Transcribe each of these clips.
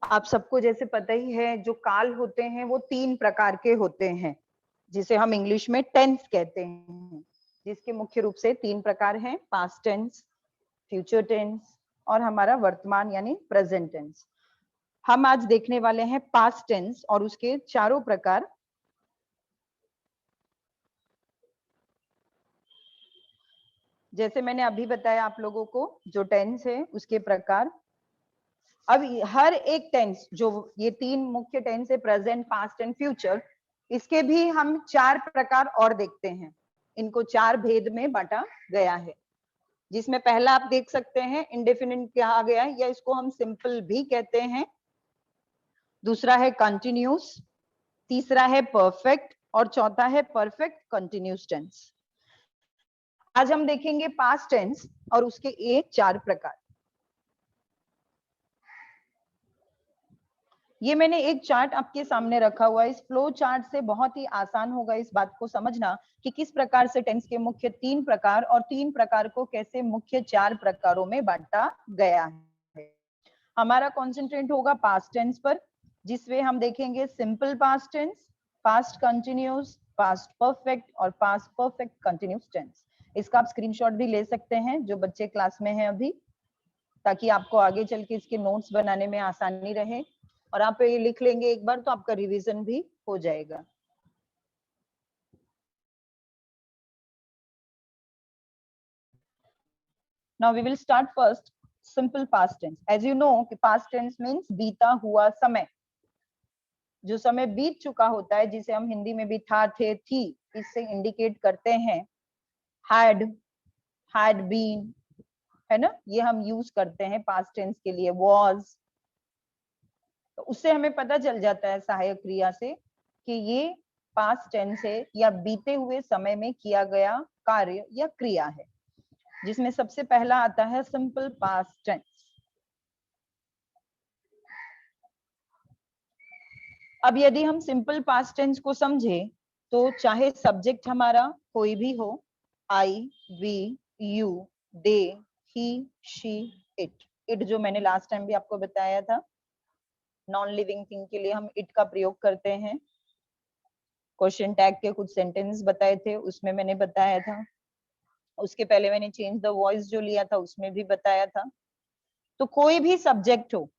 आप सबको जैसे पता ही है, जो काल होते हैं वो 3 प्रकार के होते हैं, जिसे हम इंग्लिश में टेंस कहते हैं, जिसके मुख्य रूप से 3 प्रकार हैं, पास्ट टेंस, फ्यूचर टेंस और हमारा वर्तमान यानी प्रेजेंट टेंस। हम आज देखने वाले हैं पास्ट टेंस और उसके चारों प्रकार। जैसे मैंने अभी बताया आप लोगों को, जो टेंस है उसके प्रकार। अब हर एक टेंस, जो ये 3 मुख्य टेंस है, प्रेजेंट, पास्ट एंड फ्यूचर, इसके भी हम 4 प्रकार और देखते हैं। इनको 4 भेद में बांटा गया है, जिसमें पहला आप देख सकते हैं इंडेफिनिट कहा गया है, या इसको हम सिंपल भी कहते हैं। दूसरा है कंटिन्यूस, तीसरा है परफेक्ट और चौथा है परफेक्ट कंटिन्यूस टेंस। आज हम देखेंगे पास्ट टेंस और उसके ये 4 प्रकार। ये मैंने एक चार्ट आपके सामने रखा हुआ है। इस फ्लो चार्ट से बहुत ही आसान होगा इस बात को समझना कि किस प्रकार से टेंस के मुख्य 3 प्रकार और 3 प्रकार को कैसे मुख्य 4 प्रकारों में बांटा गया है। हमारा कॉन्सेंट्रेट होगा पास्ट टेंस पर, जिसमें हम देखेंगे simple past tense, past continuous, past perfect और पास्ट परफेक्ट कंटिन्यूस टेंस। इसका आप स्क्रीनशॉट भी ले सकते हैं जो बच्चे क्लास में हैं अभी, ताकि आपको आगे चल के इसके नोट्स बनाने में आसानी रहे। और आप ये लिख लेंगे एक बार तो आपका रिवीजन भी हो जाएगा। Now we will start first simple past tense. As you know, past tense means बीता हुआ समय, जो समय बीत चुका होता है, जिसे हम हिंदी में भी था, थे, थी, इससे इंडिकेट करते हैं। had been, है ना, ये हम यूज करते हैं पास्ट टेंस के लिए। was, तो उससे हमें पता चल जाता है सहायक क्रिया से कि ये पास्ट टेंस है या बीते हुए समय में किया गया कार्य या क्रिया है, जिसमें सबसे पहला आता है सिंपल पास्ट टेंस। अब यदि हम सिंपल पास्ट टेंस को समझे तो चाहे सब्जेक्ट हमारा कोई भी हो, I, we, you, they, he, she, it जो मैंने लास्ट टाइम भी आपको बताया था, नॉन लिविंग थिंग के लिए हम इट का प्रयोग करते हैं। क्वेश्चन टैग के कुछ सेंटेंस बताए थे, उसमें मैंने बताया था। उसके पहले मैंने चेंज द वॉइस जो लिया था उसमें भी बताया था। तो कोई भी सब्जेक्ट हो,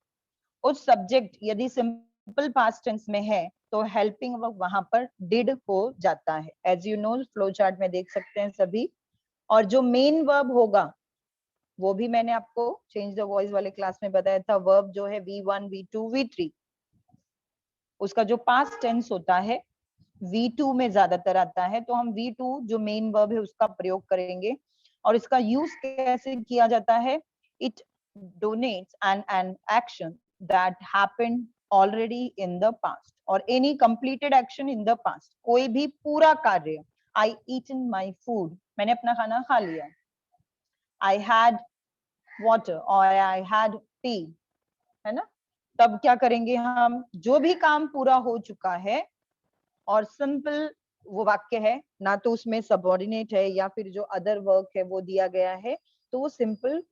उस सब्जेक्ट यदि सिंपल पास्ट टेंस में है तो हेल्पिंग वर्ब वहां पर डिड हो जाता है। As you know, flow chart में देख सकते हैं सभी। और जो मेन वर्ब होगा वो भी मैंने आपको चेंज द वॉइस वाले क्लास में बताया था। वर्ब जो है V1, V2, V3, उसका जो पास्ट टेंस होता है V2 में ज्यादातर आता है, तो हम V2 जो मेन वर्ब है उसका प्रयोग करेंगे। और इसका यूज कैसे किया जाता है? It denotes an action that happened already in the past or any completed action in the past। कोई भी पूरा कार्य, I eaten my food, मैंने अपना खाना खा लिया। I had water or I had tea, है ना। तब क्या करेंगे हम? जो भी काम पूरा हो चुका है और सिंपल वो वाक्य है, ना तो उसमें सबऑर्डिनेट है या फिर जो अदर वर्क है वो दिया गया है, तो वो सिंपल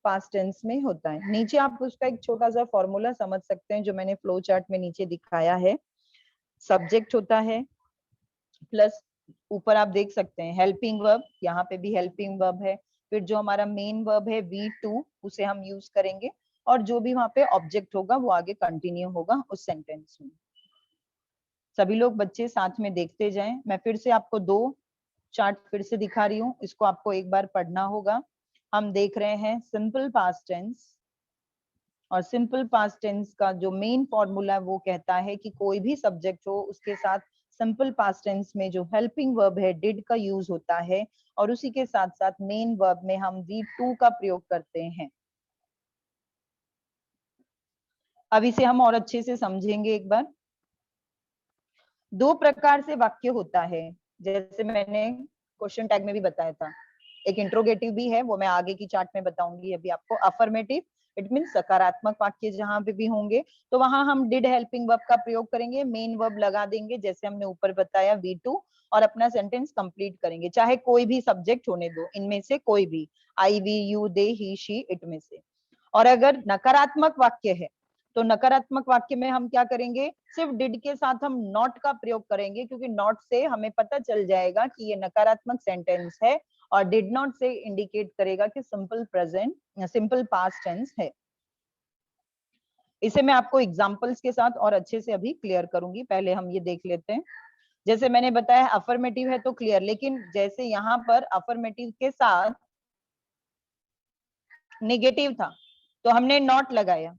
पास्ट टेंस में होता है। नीचे आप उसका एक छोटा सा फॉर्मूला समझ सकते हैं जो मैंने फ्लो चार्ट में नीचे दिखाया है। सब्जेक्ट होता है प्लस ऊपर आप देख सकते हैं हेल्पिंग वर्ब, यहाँ पे भी हेल्पिंग वर्ब है। फिर जो हमारा मेन वर्ब है V2 उसे हम यूज करेंगे, और जो भी वहां पे ऑब्जेक्ट होगा वो आगे कंटिन्यू होगा उस सेंटेंस में। सभी लोग बच्चे साथ में देखते जाएं। मैं फिर से आपको 2 चार्ट फिर से दिखा रही हूँ, इसको आपको एक बार पढ़ना होगा। हम देख रहे हैं सिंपल पास्ट टेंस, और सिंपल पास्ट टेंस का जो मेन फॉर्मूला है वो कहता है कि कोई भी सब्जेक्ट हो उसके साथ सिंपल पास्ट टेंस में जो हेल्पिंग वर्ब है डिड का यूज होता है, और उसी के साथ साथ मेन वर्ब में हम V2 का प्रयोग करते हैं। अब इसे हम और अच्छे से समझेंगे एक बार। 2 प्रकार से वाक्य होता है, जैसे मैंने क्वेश्चन टैग में भी बताया था। एक इंट्रोगेटिव भी है, वो मैं आगे की चार्ट में बताऊंगी अभी आपको। अफर्मेटिव, इट मींस सकारात्मक वाक्य जहां पे भी होंगे तो वहां हम डिड हेल्पिंग वर्ब का प्रयोग करेंगे, मेन वर्ब लगा देंगे जैसे हमने ऊपर बताया V2, और अपना सेंटेंस कंप्लीट करेंगे, चाहे कोई भी सब्जेक्ट होने दो, इनमें से कोई भी, I, we, you, they, he, she, it में से। और अगर नकारात्मक वाक्य है तो नकारात्मक वाक्य में हम क्या करेंगे, सिर्फ डिड के साथ हम नॉट का प्रयोग करेंगे, क्योंकि नॉट से हमें पता चल जाएगा कि ये नकारात्मक सेंटेंस है, और डिड नॉट से इंडिकेट करेगा कि सिंपल पास्ट टेंस है। इसे मैं आपको एग्जांपल्स के साथ और अच्छे से अभी क्लियर करूंगी, पहले हम ये देख लेते हैं। जैसे मैंने बताया अफर्मेटिव है तो क्लियर, लेकिन जैसे यहाँ पर अफर्मेटिव के साथ नेगेटिव था तो हमने नॉट लगाया,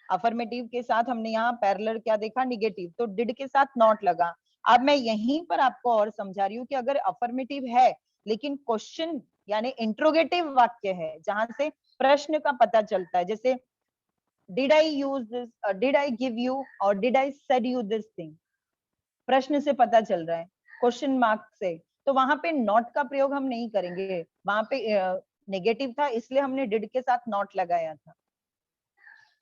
अफर्मेटिव के साथ हमने यहाँ पैरेलल क्या देखा, नेगेटिव, तो डिड के साथ नॉट लगा। अब मैं यहीं पर आपको और समझा रही हूँ कि अगर अफर्मेटिव है लेकिन क्वेश्चन यानी इंट्रोगेटिव वाक्य है, जहां से प्रश्न का पता चलता है, जैसे did I use this, did I give you, और did I said you this thing, प्रश्न से पता चल रहा है, क्वेश्चन मार्क से, तो वहां पे नॉट का प्रयोग हम नहीं करेंगे, वहां पे नेगेटिव था इसलिए हमने डिड के साथ नॉट लगाया था।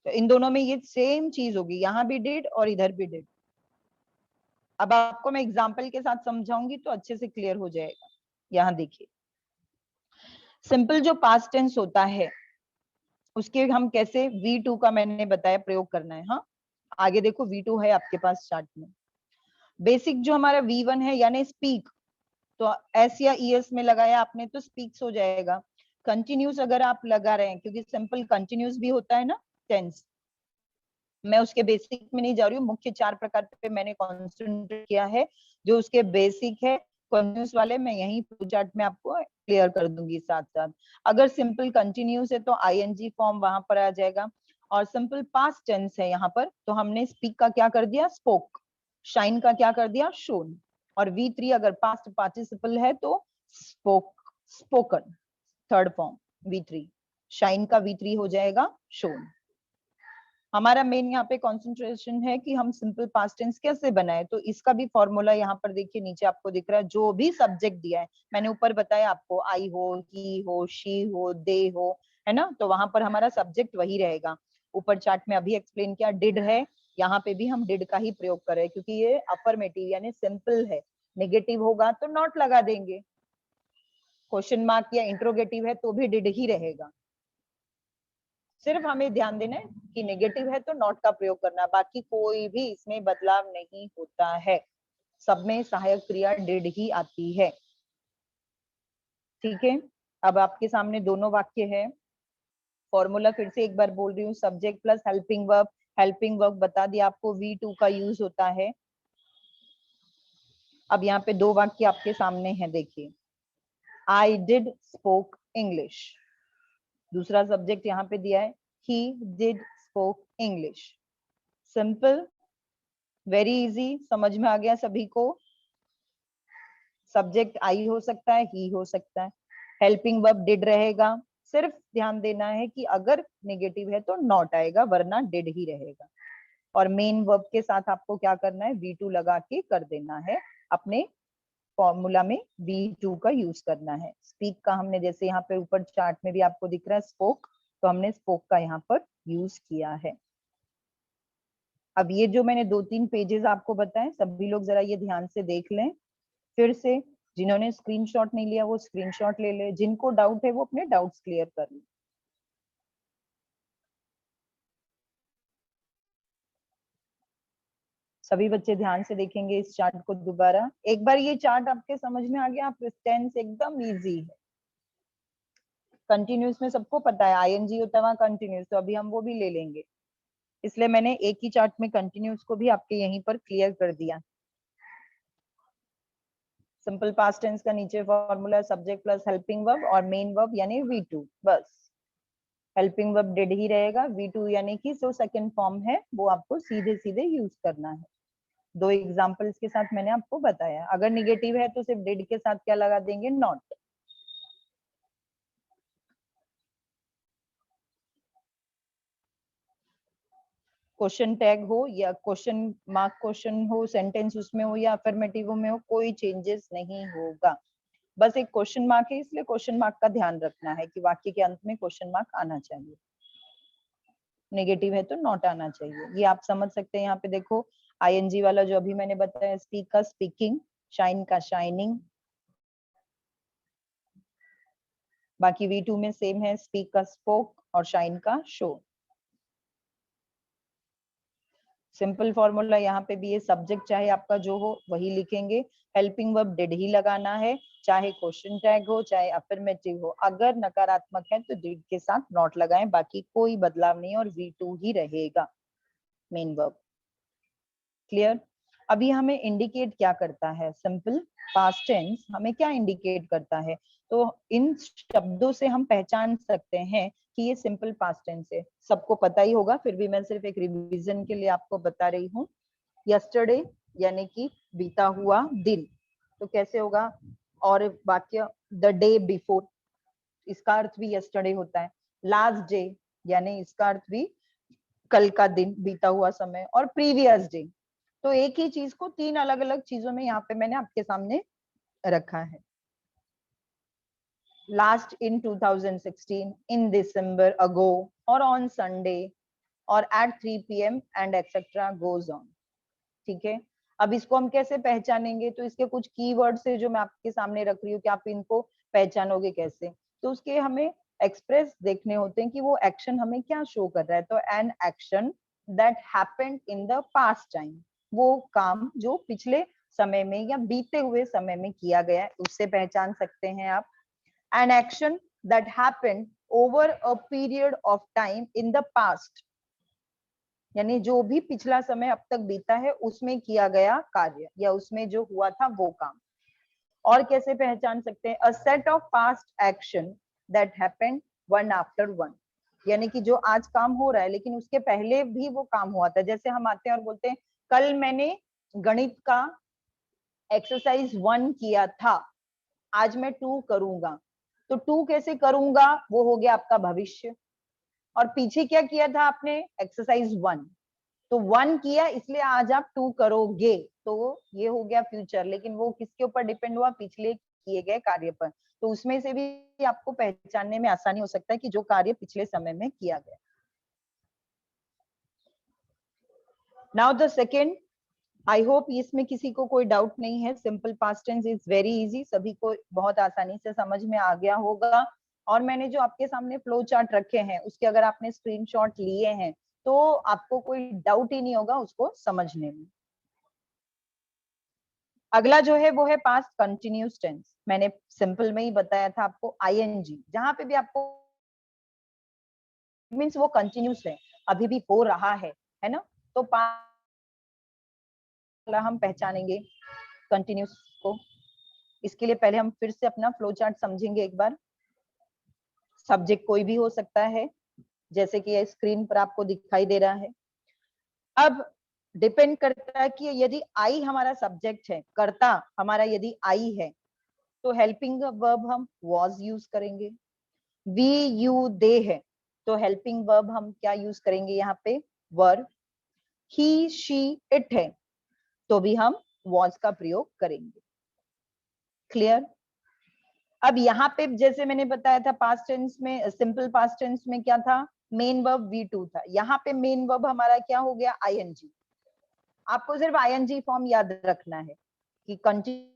तो इन दोनों में ये सेम चीज होगी, यहाँ भी डिड और इधर भी डिड। अब आपको मैं एग्जांपल के साथ समझाऊंगी तो अच्छे से क्लियर हो जाएगा। यहाँ देखिए, सिंपल जो पास्ट टेंस होता है उसके हम कैसे V2 का मैंने बताया प्रयोग करना है। हाँ, आगे देखो V2 है आपके पास चार्ट में। बेसिक जो हमारा V1 है यानी स्पीक, तो एस या ईएस में लगाया आपने तो स्पीक्स हो जाएगा। कंटिन्यूस अगर आप लगा रहे हैं, क्योंकि सिंपल कंटिन्यूस भी होता है ना टेंस, मैं उसके बेसिक में नहीं जा रही हूँ, मुख्य 4 प्रकार पे मैंने कॉन्सेंट्रेट किया है, जो उसके बेसिक है कंटिन्यूस वाले मैं यही चार्ट में आपको क्लियर कर दूंगी साथ साथ। अगर सिंपल कंटिन्यूस है तो आईएनजी फॉर्म वहां पर आ जाएगा, और सिंपल पास्ट टेंस है यहाँ पर, तो हमने स्पीक का क्या कर दिया, स्पोक, शाइन का क्या कर दिया, शोन, और V3 अगर पास्ट पार्टिसिपल है तो spoke, spoken, third form V3, shine का V3 हो जाएगा शोन। हमारा मेन यहाँ पे कंसंट्रेशन है कि हम सिंपल पास्ट टेंस कैसे बनाए, तो इसका भी फॉर्मूला यहाँ पर देखिए नीचे आपको दिख रहा है, जो भी सब्जेक्ट दिया है, मैंने ऊपर बताया आपको, आई हो, ही हो, शी हो, दे हो, है ना, तो वहां पर हमारा सब्जेक्ट वही रहेगा। ऊपर चार्ट में अभी एक्सप्लेन किया डिड है, यहाँ पे भी हम डिड का ही प्रयोग कर रहे हैं, क्योंकि ये अफर्मेटिव यानी सिंपल है, नेगेटिव होगा तो नॉट लगा देंगे, क्वेश्चन मार्क या इंट्रोगेटिव है तो भी डिड ही रहेगा। सिर्फ हमें ध्यान देना है कि नेगेटिव है तो नॉट का प्रयोग करना, बाकी कोई भी इसमें बदलाव नहीं होता है, सब में सहायक क्रिया डिड ही आती है। ठीक है, अब आपके सामने दोनों वाक्य है। फॉर्मूला फिर से एक बार बोल रही हूँ, subject plus helping verb, helping verb बता दिया आपको V2 का यूज होता है। अब यहाँ पे दो वाक्य आपके सामने हैं, देखिए, आई डिड स्पोक इंग्लिश, दूसरा सब्जेक्ट यहाँ पे दिया है he did spoke English। Simple, very easy, समझ में आ गया सभी को। सब्जेक्ट आई हो सकता है, ही हो सकता है, हेल्पिंग वर्ब डिड रहेगा, सिर्फ ध्यान देना है कि अगर नेगेटिव है तो नॉट आएगा, वरना डिड ही रहेगा। और मेन वर्ब के साथ आपको क्या करना है, V2 लगा के कर देना है, अपने फॉर्मूला में V2 का यूज करना है। स्पीक का हमने जैसे यहाँ पे ऊपर चार्ट में भी आपको दिख रहा है स्पोक, तो हमने स्पोक का यहाँ पर यूज किया है। अब ये जो मैंने 2-3 पेजेस आपको बताए, सभी लोग जरा ये ध्यान से देख लें फिर से, जिन्होंने स्क्रीनशॉट नहीं लिया वो स्क्रीनशॉट ले ले, जिनको डाउट है वो अपने डाउट्स क्लियर कर ले। सभी बच्चे ध्यान से देखेंगे इस चार्ट को दोबारा एक बार, ये चार्ट आपके समझ में आ गया, आप टेंस एकदम इजी है। कंटिन्यूस में सबको पता है आईएनजी होता है वहां कंटिन्यूस, तो अभी हम वो भी ले लेंगे, इसलिए मैंने एक ही चार्ट में कंटिन्यूस को भी आपके यहीं पर क्लियर कर दिया। सिंपल पास्ट टेंस का नीचे formula subject plus helping verb और मेन वर्ब यानी V2, बस हेल्पिंग वर्ब डिड ही रहेगा, V2 यानी कि जो सेकंड फॉर्म है वो आपको सीधे सीधे यूज करना है। दो एग्जांपल्स के साथ मैंने आपको बताया, अगर निगेटिव है तो सिर्फ डिड के साथ क्या लगा देंगे, नॉट। क्वेश्चन टैग हो या क्वेश्चन मार्क क्वेश्चन हो, सेंटेंस उसमें हो या अफर्मेटिव में हो, कोई चेंजेस नहीं होगा, बस एक क्वेश्चन मार्क है इसलिए क्वेश्चन मार्क का ध्यान रखना है कि वाक्य के अंत में क्वेश्चन मार्क आना चाहिए, नेगेटिव है तो नॉट आना चाहिए। ये आप समझ सकते हैं, यहाँ पे देखो आईएनजी वाला जो अभी मैंने बताया, स्पीक का स्पीकिंग, शाइन का शाइनिंग, बाकी V2 में सेम है, स्पीक का स्पोक और शाइन का शो। सिंपल फॉर्मूला यहाँ पे भी ये सब्जेक्ट चाहे आपका जो हो वही लिखेंगे, हेल्पिंग वर्ब डिड ही लगाना है, चाहे क्वेश्चन टैग हो चाहे अफर्मेटिव हो, अगर नकारात्मक है तो डिड के साथ नॉट लगाएं, बाकी कोई बदलाव नहीं और V2 ही रहेगा मेन वर्ब। क्लियर? अभी हमें इंडिकेट क्या करता है, सिंपल पास्ट टेंस हमें क्या इंडिकेट करता है, तो इन शब्दों से हम पहचान सकते हैं कि ये सिंपल पास्ट टेंस है। सबको पता ही होगा, फिर भी मैं सिर्फ एक रिवीजन के लिए आपको बता रही हूँ। यस्टरडे यानी कि बीता हुआ दिन, तो कैसे होगा, और वाक्य द डे बिफोर, इसका अर्थ भी यस्टरडे होता है। लास्ट डे यानी इसका अर्थ भी कल का दिन, बीता हुआ समय। और प्रीवियस डे, तो एक ही चीज को तीन अलग अलग चीजों में यहाँ पे मैंने आपके सामने रखा है। Last in 2016, in December, ago, और ऑन संडे, और at 3 PM and etcetera goes on. ठीक है, अब इसको हम कैसे पहचानेंगे, तो इसके कुछ कीवर्ड्स है जो मैं आपके सामने रख रही हूँ कि आप इनको पहचानोगे कैसे। तो उसके हमें एक्सप्रेस देखने होते हैं कि वो एक्शन हमें क्या शो कर रहा है। तो N action that happened in the past time, वो काम जो पिछले समय में या बीते हुए समय में किया गया है, उससे पहचान सकते हैं आप। N action that happened over a period of time in the past, यानी जो भी पिछला समय अब तक बीता है उसमें किया गया कार्य या उसमें जो हुआ था वो काम। और कैसे पहचान सकते हैं, a set of past action that happened one after one, यानी कि जो आज काम हो रहा है लेकिन उसके पहले भी वो काम हुआ था। जैसे हम आते हैं और बोलते हैं कल मैंने गणित का एक्सरसाइज 1 किया था, आज मैं 2 करूंगा। तो 2 कैसे करूंगा, वो हो गया आपका भविष्य, और पीछे क्या किया था आपने, एक्सरसाइज 1, तो 1 किया इसलिए आज आप 2 करोगे, तो ये हो गया फ्यूचर। लेकिन वो किसके ऊपर डिपेंड हुआ, पिछले किए गए कार्य पर। तो उसमें से भी आपको पहचानने में आसानी हो सकता है कि जो कार्य पिछले समय में किया गया। Now the second, I hope इसमें किसी को कोई डाउट नहीं है। Simple past tense is very easy, सभी को बहुत आसानी से समझ में आ गया होगा। और मैंने जो आपके सामने फ्लो चार्ट रखे हैं उसके अगर आपने स्क्रीनशॉट लिए हैं तो आपको कोई डाउट ही नहीं होगा उसको समझने में। अगला जो है वो है पास्ट कंटिन्यूस टेंस। मैंने सिंपल में ही बताया था आपको, आईएनजी जहां पे भी आपको मींस वो कंटिन्यूस है, अभी भी हो रहा है ना। तो हम पहचानेंगे कंटिन्यूस को। इसके लिए पहले हम फिर से अपना फ्लो चार्ट समझेंगे एक बार। सब्जेक्ट कोई भी हो सकता है, जैसे कि ये स्क्रीन पर आपको दिखाई दे रहा है। अब डिपेंड करता है कि यदि आई हमारा सब्जेक्ट है, कर्ता हमारा यदि आई है, तो हेल्पिंग वर्ब हम was यूज करेंगे। वी यू दे है तो हेल्पिंग वर्ब हम क्या यूज करेंगे यहाँ पे, वर। ही शी इट है तो भी हम was का प्रयोग करेंगे। क्लियर? अब यहाँ पे जैसे मैंने बताया था पास्ट टेंस में, सिंपल पास्ट टेंस में क्या था, मेन वर्ब V2 था। यहाँ पे मेन वर्ब हमारा क्या हो गया, आईएनजी। आपको सिर्फ आईएनजी फॉर्म याद रखना है कि कंटिन्यू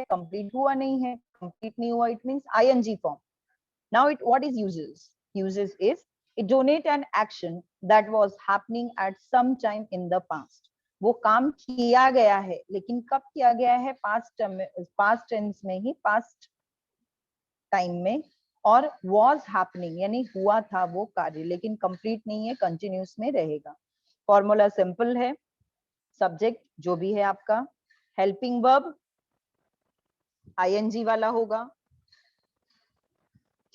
कंप्लीट हुआ नहीं है, कंप्लीट नहीं हुआ, it means ING form. Now it what is uses is it denote an action that was happening at some time in the past. वो काम किया गया है लेकिन कब किया गया है, पास्ट टेंस में ही, पास्ट टाइम में। और was happening यानी हुआ था वो कार्य, लेकिन कंप्लीट नहीं है, कंटिन्यूस में रहेगा। फॉर्मूला सिंपल है, सब्जेक्ट जो भी है आपका, हेल्पिंग वर्ब आईएनजी वाला होगा।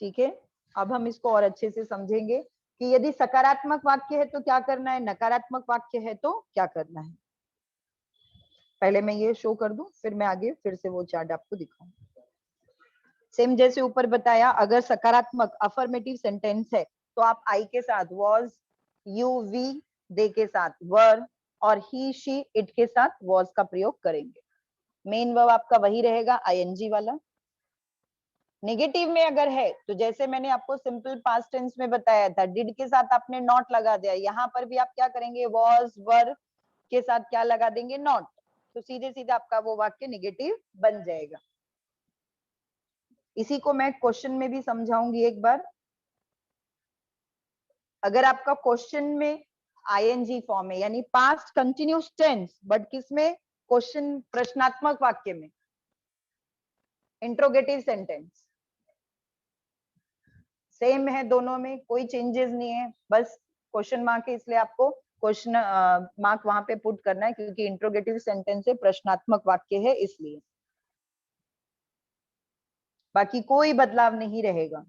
ठीक है, अब हम इसको और अच्छे से समझेंगे कि यदि सकारात्मक वाक्य है तो क्या करना है, नकारात्मक वाक्य है तो क्या करना है। पहले मैं ये शो कर दूं, फिर मैं आगे फिर से वो चार्ट आपको दिखाऊं। सेम जैसे ऊपर बताया, अगर सकारात्मक अफर्मेटिव सेंटेंस है तो आप आई के साथ was, you, we, they के साथ were, और he, she, it के साथ was का प्रयोग करेंगे। मेन वर्ब आपका वही रहेगा, आईएनजी वाला। नेगेटिव में अगर है तो जैसे मैंने आपको सिंपल पास्ट टेंस में बताया था, डिड के साथ आपने नॉट लगा दिया, यहाँ पर भी आप क्या करेंगे, was, were के साथ क्या लगा देंगे, नॉट। तो सीधे सीधे आपका वो वाक्य नेगेटिव बन जाएगा। इसी को मैं क्वेश्चन में भी समझाऊंगी एक बार। अगर आपका क्वेश्चन में आईएनजी फॉर्म में, यानी पास्ट कंटिन्यूस टेंस, बट किसमें? क्वेश्चन, प्रश्नात्मक वाक्य में, इंट्रोगेटिव सेंटेंस। सेम है दोनों में, कोई चेंजेस नहीं है, बस क्वेश्चन मार्क है, इसलिए आपको क्वेश्चन मार्क वहां पे पुट करना है, क्योंकि इंट्रोगेटिव सेंटेंस है, प्रश्नात्मक वाक्य है, इसलिए। बाकी कोई बदलाव नहीं रहेगा।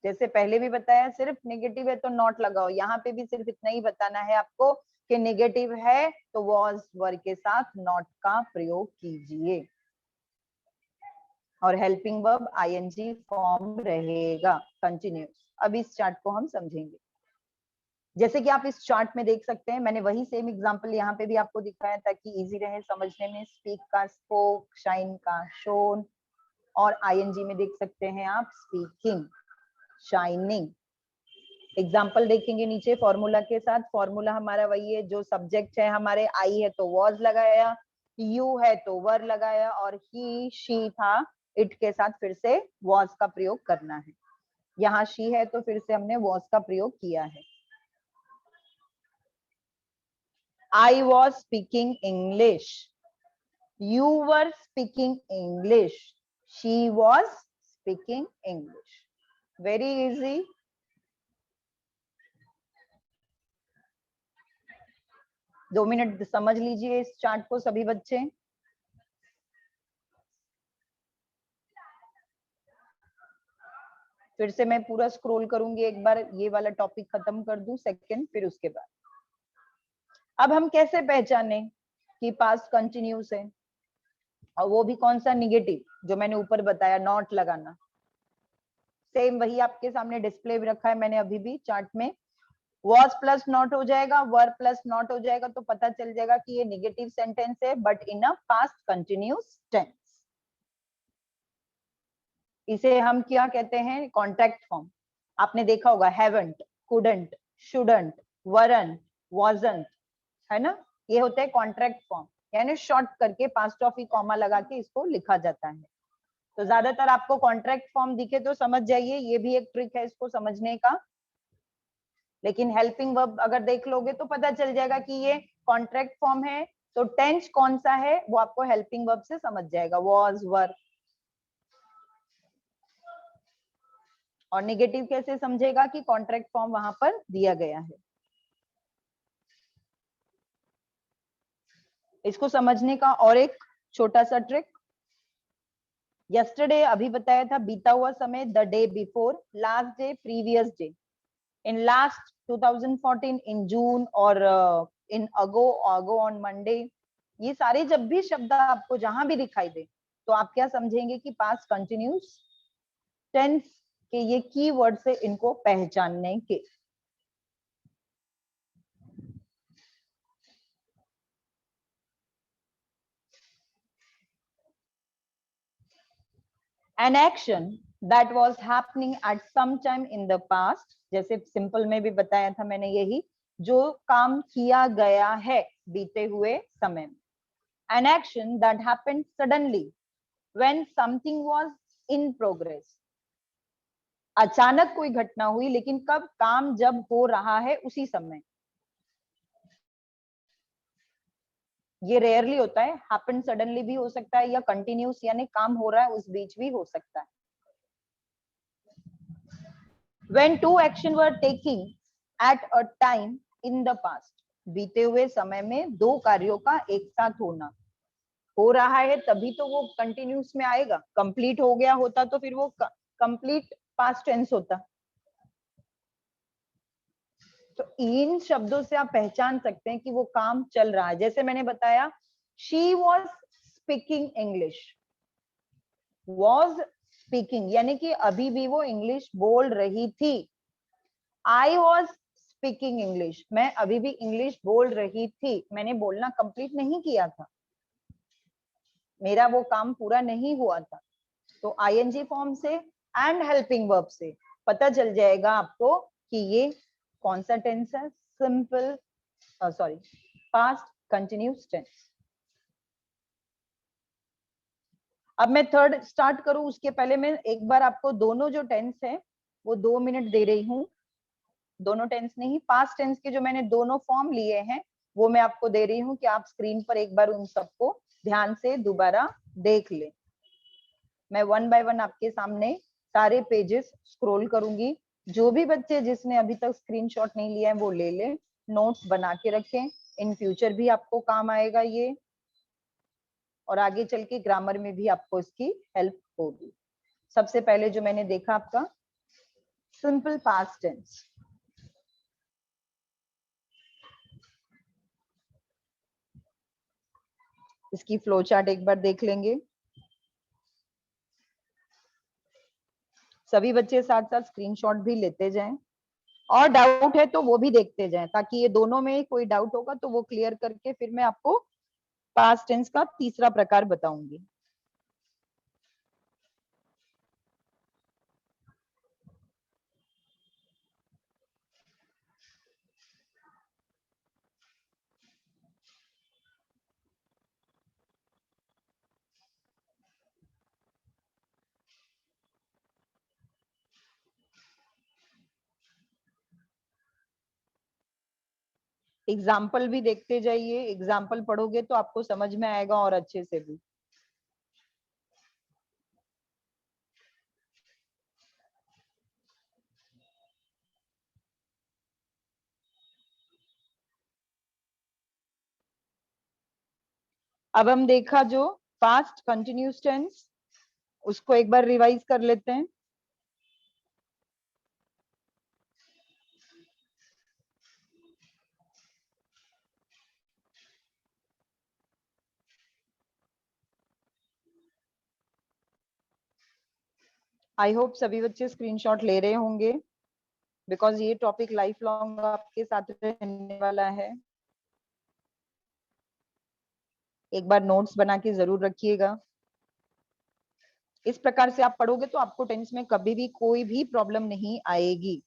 जैसे पहले भी बताया, सिर्फ नेगेटिव है तो नॉट लगाओ, यहाँ पे भी सिर्फ इतना ही बताना है आपको कि नेगेटिव है तो वॉज वर्ग के साथ नॉट का प्रयोग कीजिए, और हेल्पिंग वर्ब आईएनजी फॉर्म रहेगा कंटिन्यूस। अब इस चार्ट को हम समझेंगे। जैसे कि आप इस चार्ट में देख सकते हैं, मैंने वही सेम एग्जांपल यहाँ पे भी आपको दिखाया ताकि इजी रहे समझने में। स्पीक का स्पोक, शाइन का शोन, और आईएनजी में देख सकते हैं आप स्पीकिंग, शाइनिंग। एग्जाम्पल देखेंगे नीचे फॉर्मूला के साथ। फॉर्मूला हमारा वही है, जो सब्जेक्ट है हमारे आई है तो वॉज लगाया, यू है तो वर लगाया, और ही शी था, इट के साथ फिर से वॉज का प्रयोग करना है। यहाँ शी है तो फिर से हमने वॉज का प्रयोग किया है। I was speaking English. You were speaking English. She was speaking English. Very easy. दो मिनट समझ लीजिए इस चार्ट को सभी बच्चे। फिर से मैं पूरा स्क्रॉल करूंगी, एक बार ये वाला टॉपिक खत्म कर दूं सेकंड, फिर उसके बाद। अब हम कैसे पहचाने कि पास्ट कंटिन्यूस है, और वो भी कौन सा? निगेटिव, जो मैंने ऊपर बताया, नॉट लगाना। सेम वही आपके सामने डिस्प्ले भी रखा है मैंने अभी भी चार्ट में। वॉज प्लस नॉट हो जाएगा, वर प्लस नॉट हो जाएगा, तो पता चल जाएगा कि ये नेगेटिव सेंटेंस है, but in a past continuous tense. इसे हम क्या कहते हैं? Contract form. आपने देखा होगा, haven't, couldn't, shouldn't, weren't, wasn't, है ना? ये होते हैं कॉन्ट्रैक्ट फॉर्म, यानी शॉर्ट करके पास्ट ऑफ ही कॉमा लगा के इसको लिखा जाता है। तो ज्यादातर आपको कॉन्ट्रैक्ट फॉर्म दिखे तो समझ जाइए, ये भी एक ट्रिक है इसको समझने का। लेकिन हेल्पिंग वर्ब अगर देख लोगे तो पता चल जाएगा कि ये कॉन्ट्रैक्ट फॉर्म है, तो टेंस कौन सा है वो आपको हेल्पिंग वर्ब से समझ जाएगा, वॉज, वर। और नेगेटिव कैसे समझेगा कि कॉन्ट्रैक्ट फॉर्म वहां पर दिया गया है। इसको समझने का और एक छोटा सा ट्रिक, यस्टरडे अभी बताया था, बीता हुआ समय, the day before, last day, previous day, in last 2014, इन जून, और इन अगो, अगो ऑन मंडे। ये सारे जब भी शब्द आपको जहां भी दिखाई दे तो आप क्या समझेंगे कि पास्ट कंटिन्यूस टेंस के ये कीवर्ड से इनको पहचानने के। An action that was happening at some time in the past, जैसे सिंपल में भी बताया था मैंने यही, जो काम किया गया है बीते हुए समय में। An action that happened suddenly when something was in progress. अचानक कोई घटना हुई, लेकिन कब? काम जब हो रहा है उसी समय। ये रेयरली होता है, हैपन सडनली भी हो सकता है, या कंटिन्यूस यानी काम हो रहा है उस बीच भी हो सकता है। When two action were taking at a time in the past, बीते हुए समय में दो कार्यों का एक साथ होना। हो रहा है तभी तो वो कंटिन्यूस में आएगा, कंप्लीट हो गया होता तो फिर वो कंप्लीट पास्ट टेंस होता। तो इन शब्दों से आप पहचान सकते हैं कि वो काम चल रहा है। जैसे मैंने बताया, she was speaking English, was speaking यानी कि अभी भी वो इंग्लिश बोल रही थी। आई वॉज स्पीकिंग इंग्लिश, मैं अभी भी इंग्लिश बोल रही थी, मैंने बोलना कंप्लीट नहीं किया था, मेरा वो काम पूरा नहीं हुआ था। तो आईएनजी फॉर्म से एंड हेल्पिंग वर्ब से पता चल जाएगा आपको कि ये कौन सा टेंस है, simple, sorry, past continuous tense. अब मैं थर्ड स्टार्ट करूं उसके पहले मैं एक बार आपको दोनों जो टेंस है वो 2 मिनट दे रही हूं। दोनों टेंस नहीं, पास्ट टेंस के जो मैंने दोनों फॉर्म लिए हैं वो मैं आपको दे रही हूँ कि आप स्क्रीन पर एक बार उन सबको ध्यान से दोबारा देख लें। मैं 1 बाय 1 आपके सामने सारे पेजेस स्क्रॉल करूंगी। जो भी बच्चे जिसने अभी तक स्क्रीनशॉट नहीं लिया है वो ले ले, नोट्स बना के रखें, इन फ्यूचर भी आपको काम आएगा ये, और आगे चल के ग्रामर में भी आपको इसकी हेल्प होगी। सबसे पहले जो मैंने देखा आपका सिंपल पास्ट टेंस, इसकी फ्लो चार्ट एक बार देख लेंगे। सभी बच्चे साथ साथ स्क्रीनशॉट भी लेते जाएं, और डाउट है तो वो भी देखते जाएं, ताकि ये दोनों में कोई डाउट होगा तो वो क्लियर करके फिर मैं आपको पास्ट टेंस का तीसरा प्रकार बताऊंगी। एग्जाम्पल भी देखते जाइए, एग्जाम्पल पढ़ोगे तो आपको समझ में आएगा और अच्छे से भी। अब हम देखा जो पास्ट कंटिन्यूस टेंस, उसको एक बार रिवाइज कर लेते हैं। आई होप सभी बच्चे स्क्रीनशॉट ले रहे होंगे, बिकॉज ये टॉपिक लाइफ लॉन्ग आपके साथ रहने वाला है। एक बार नोट्स बना के जरूर रखिएगा। इस प्रकार से आप पढ़ोगे तो आपको टेंस में कभी भी कोई भी प्रॉब्लम नहीं आएगी।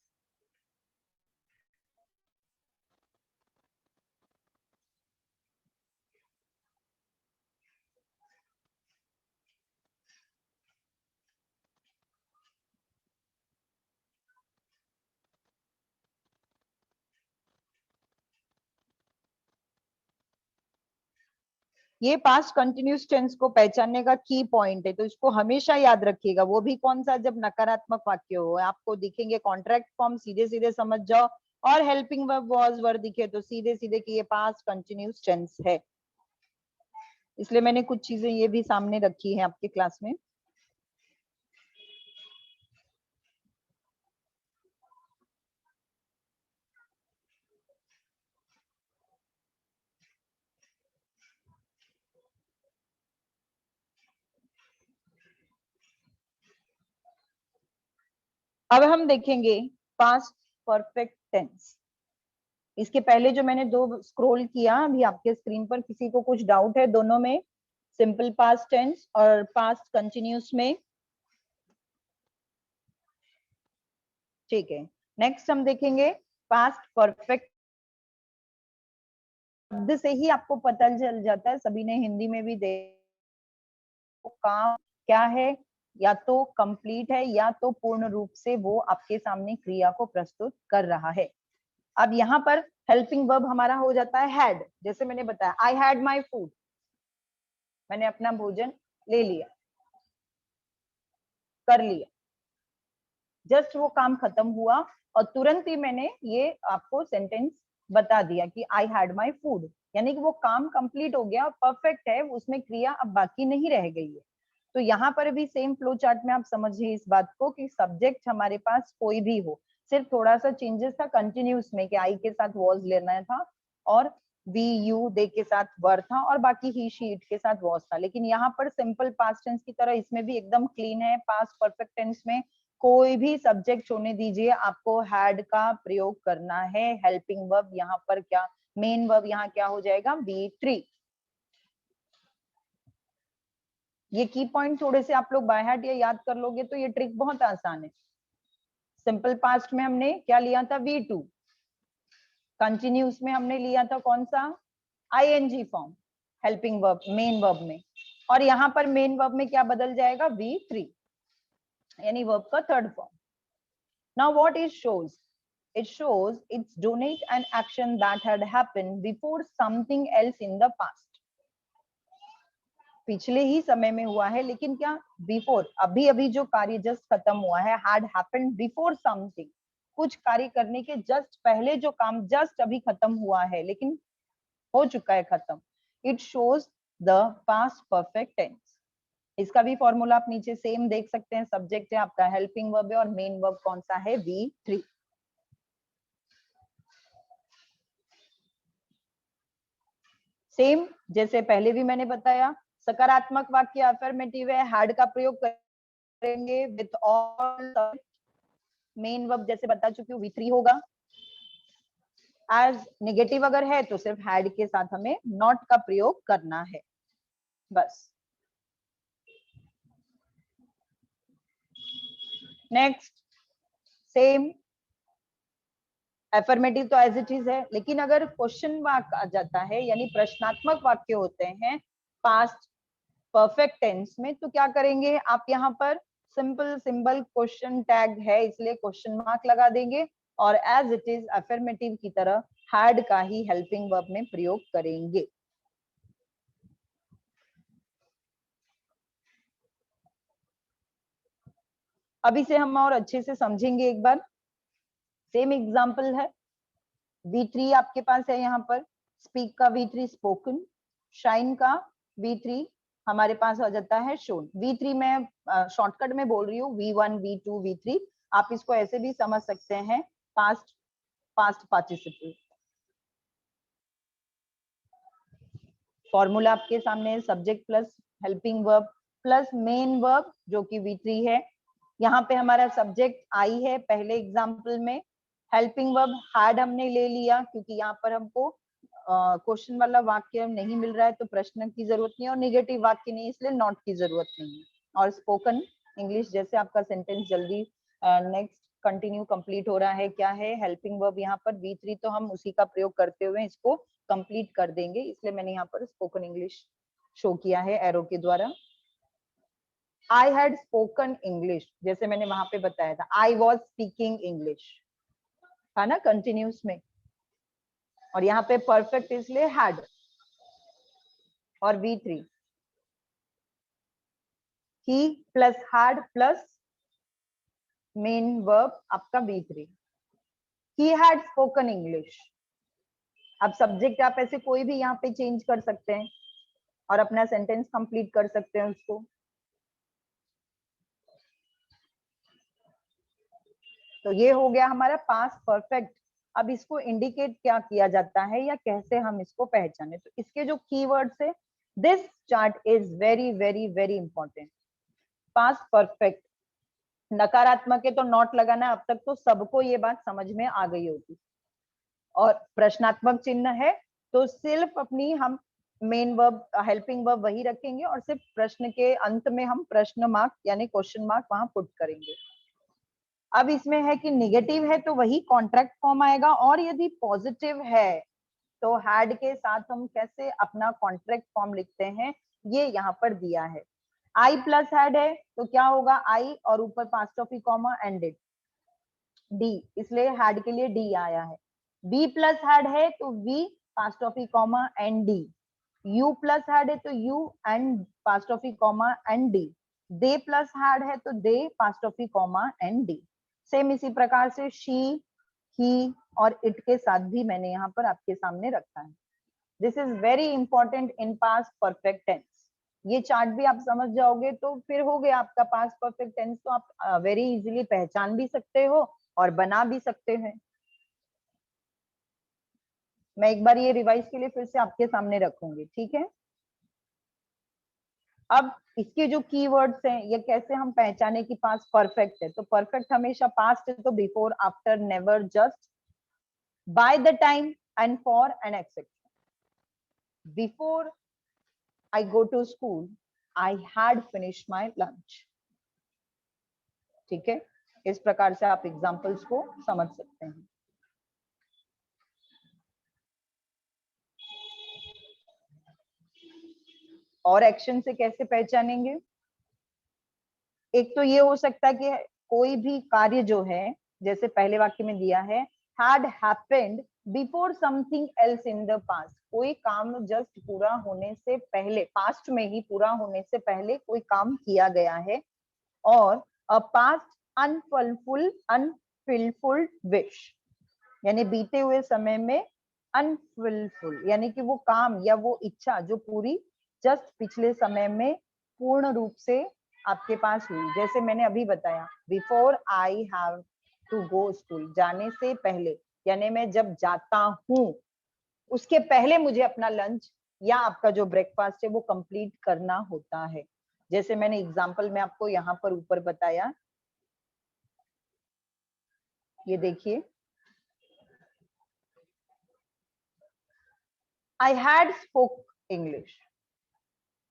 ये पास्ट कंटिन्यूस टेंस को पहचानने का की पॉइंट है, तो इसको हमेशा याद रखिएगा। वो भी कौन सा, जब नकारात्मक वाक्य हो, आपको दिखेंगे कॉन्ट्रैक्ट फॉर्म, सीधे सीधे समझ जाओ, और हेल्पिंग वर्ब वाज वर दिखे तो सीधे सीधे कि ये पास्ट कंटिन्यूस टेंस है। इसलिए मैंने कुछ चीजें ये भी सामने रखी है आपके क्लास में। अब हम देखेंगे पास्ट परफेक्ट टेंस। इसके पहले जो मैंने दो स्क्रॉल किया अभी आपके स्क्रीन पर, किसी को कुछ डाउट है दोनों में, सिंपल पास्ट टेंस और पास्ट कंटिन्यूस में? ठीक है, नेक्स्ट हम देखेंगे पास्ट परफेक्ट। शब्द से ही आपको पता चल जाता है, सभी ने हिंदी में भी काम क्या है, या तो कंप्लीट है या तो पूर्ण रूप से वो आपके सामने क्रिया को प्रस्तुत कर रहा है। अब यहाँ पर हेल्पिंग वर्ब हमारा हो जाता है हैड। जैसे मैंने बताया, आई हैड माई फूड, मैंने अपना भोजन ले लिया, कर लिया, जस्ट वो काम खत्म हुआ और तुरंत ही मैंने ये आपको सेंटेंस बता दिया कि आई हैड माई फूड, यानी कि वो काम कंप्लीट हो गया, परफेक्ट है, उसमें क्रिया अब बाकी नहीं रह गई है। तो यहाँ पर भी सेम फ्लो चार्ट में आप समझिए इस बात को कि सब्जेक्ट हमारे पास कोई भी हो, सिर्फ थोड़ा सा चेंजेस था कंटिन्यूस में कि आई के साथ वॉज लेना था, और वी यू दे के साथ वर था, और बाकी ही शी इट के साथ वॉज था। लेकिन यहाँ पर सिंपल पास्ट टेंस की तरह इसमें भी एकदम क्लीन है। पास्ट परफेक्ट टेंस में कोई भी सब्जेक्ट होने दीजिए, आपको हैड का प्रयोग करना है। हेल्पिंग वर्ब यहाँ पर क्या, मेन वर्ब यहाँ क्या हो जाएगा, बी ट्री। ये की पॉइंट थोड़े से आप लोग बाय हार्ट या याद कर लोगे तो ये ट्रिक बहुत आसान है। सिंपल पास्ट में हमने क्या लिया था, V2। कंटिन्यूस में हमने लिया था कौन सा, ING form, helping verb main verb में, और यहाँ पर मेन वर्ब में क्या बदल जाएगा, V3, यानी वर्ब का third form. Now what is shows, It shows it's donate an action that had happened before something else in the past. पिछले ही समय में हुआ है, लेकिन क्या बिफोर, अभी अभी जो कार्य जस्ट खत्म हुआ है, had happened before something, कुछ कार्य करने के जस्ट पहले जो काम जस्ट अभी खत्म हुआ है, लेकिन हो चुका है खत्म. It shows the past perfect tense. इसका भी फॉर्मूला आप नीचे सेम देख सकते हैं. सब्जेक्ट है आपका, हेल्पिंग वर्ब है, और मेन वर्ब कौन सा है? V3. सेम जैसे पहले भी मैंने बताया, सकारात्मक वाक्य अफर्मेटिव है, हैड का प्रयोग करेंगे विथ ऑल. मेन वर्ब जैसे बता चुकी हूँ V3 होगा. एज नेगेटिव अगर है तो सिर्फ हैड के साथ हमें नॉट का प्रयोग करना है, बस. नेक्स्ट सेम एफर्मेटिव तो एज इट इज है, लेकिन अगर क्वेश्चन वाक्य आ जाता है, यानी प्रश्नात्मक वाक्य होते हैं पास्ट परफेक्ट टेंस में, तो क्या करेंगे आप? यहाँ पर सिंपल सिंबल क्वेश्चन टैग है, इसलिए क्वेश्चन मार्क लगा देंगे, और एज इट इज एफर्मेटिव की तरह हैड का ही हेल्पिंग वर्ब में प्रयोग करेंगे. अभी से हम और अच्छे से समझेंगे एक बार. सेम एग्जाम्पल है. V3 आपके पास है यहाँ पर, स्पीक का V3 स्पोकन, शाइन का V3 हमारे पास हो जाता है शोन. V3 में शॉर्टकट में बोल रही हूँ, V1, V2, V3. आप इसको ऐसे भी समझ सकते हैं, पास्ट पार्टिसिपल. फॉर्मूला आपके सामने, subject plus helping verb plus main verb जो कि V3 है. यहाँ पे हमारा सब्जेक्ट आई है पहले एग्जाम्पल में, हेल्पिंग वर्ब हैड हमने ले लिया क्योंकि यहाँ पर हमको क्वेश्चन वाला वाक्य नहीं मिल रहा है, तो प्रश्न की जरूरत नहीं, और नेगेटिव वाक्य नहीं, इसलिए नॉट की जरूरत नहीं है. और स्पोकन इंग्लिश जैसे आपका सेंटेंस जल्दी नेक्स्ट कंटिन्यू कंप्लीट हो रहा है, क्या है? हेल्पिंग वर्ब यहाँ पर V3, तो हम उसी का प्रयोग करते हुए इसको कंप्लीट कर देंगे, इसलिए मैंने यहाँ पर स्पोकन इंग्लिश शो किया है एरो के द्वारा. I had spoken English, जैसे मैंने वहां पे बताया था, I was speaking English, था ना कंटिन्यूस में, और यहाँ पे परफेक्ट इसलिए had और V3. he plus had plus main verb आपका V3. he had spoken English. अब सब्जेक्ट आप ऐसे कोई भी यहाँ पे चेंज कर सकते हैं और अपना सेंटेंस कंप्लीट कर सकते हैं उसको. तो ये हो गया हमारा पास्ट परफेक्ट. अब इसको इंडिकेट क्या किया जाता है या कैसे हम इसको पहचाने? तो इसके जो कीवर्ड्स है, this chart is very very very important. Past perfect नकारात्मक है तो नॉट लगाना. अब तक तो सबको ये बात समझ में आ गई होगी. और प्रश्नात्मक चिन्ह है तो सिर्फ अपनी हम मेन वर्ब हेल्पिंग वर्ब वही रखेंगे, और सिर्फ प्रश्न के अंत में हम प्रश्न मार्क यानी क्वेश्चन मार्क वहां पुट करेंगे. अब इसमें है कि निगेटिव है तो वही कॉन्ट्रैक्ट फॉर्म आएगा, और यदि पॉजिटिव है तो हैड के साथ हम कैसे अपना कॉन्ट्रैक्ट फॉर्म लिखते हैं, ये यहाँ पर दिया है. आई प्लस हैड है तो क्या होगा? आई और ऊपर past of comma ended D, इसलिए हैड के लिए डी आया है. बी प्लस हैड है तो we past of comma and D. You plus had है तो you and past of comma and D. They plus had है तो they past of comma and D. Same इसी प्रकार से शी, ही और इट के साथ भी मैंने यहाँ पर आपके सामने रखा है. This is very important in past perfect tense. ये चार्ट भी आप समझ जाओगे तो फिर हो गया आपका पास्ट परफेक्ट टेंस, तो आप वेरी इजीली पहचान भी सकते हो और बना भी सकते हैं. मैं एक बार ये रिवाइज के लिए फिर से आपके सामने रखूंगी, ठीक है? अब इसके जो कीवर्ड्स हैं ये कैसे हम पहचाने कि पास्ट परफेक्ट है? तो परफेक्ट हमेशा पास्ट है तो before, after, never, just, by the time and for and etcetera. Before I go to school I had finish my lunch. ठीक है, इस प्रकार से आप एग्जाम्पल्स को समझ सकते हैं. और एक्शन से कैसे पहचानेंगे? एक तो ये हो सकता है कि कोई भी कार्य जो है, जैसे पहले वाक्य में दिया है, had happened before something else in the past. कोई काम जस्ट पूरा होने से पहले, पास्ट में ही पूरा होने से पहले कोई काम किया गया है. और a past unfulfilled wish, यानी बीते हुए समय में अनफुलफिल, यानी कि वो काम या वो इच्छा जो पूरी जस्ट पिछले समय में पूर्ण रूप से आपके पास हुई. जैसे मैंने अभी बताया, before I have to go school, जाने से पहले, यानी मैं जब जाता हूँ उसके पहले मुझे अपना लंच या आपका जो ब्रेकफास्ट है वो कंप्लीट करना होता है. जैसे मैंने एग्जांपल में आपको यहाँ पर ऊपर बताया, ये देखिए, आई हैड स्पोक इंग्लिश,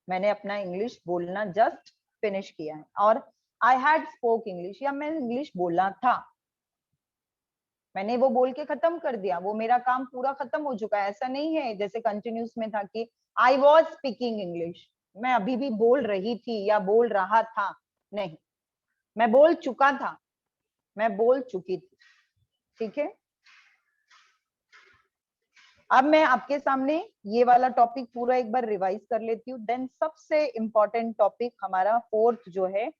मैंने अपना इंग्लिश बोलना जस्ट फिनिश किया है. और आई हैड स्पोक इंग्लिश, या मैं इंग्लिश बोला था, मैंने वो बोल के खत्म कर दिया, वो मेरा काम पूरा खत्म हो चुका है. ऐसा नहीं है जैसे कंटिन्यूस में था कि आई वॉज स्पीकिंग इंग्लिश, मैं अभी भी बोल रही थी या बोल रहा था. नहीं, मैं बोल चुका था, मैं बोल चुकी थी. ठीक है, अब मैं आपके सामने ये वाला टॉपिक पूरा एक बार रिवाइज कर लेती हूँ. देन सबसे इंपॉर्टेंट टॉपिक हमारा फोर्थ जो है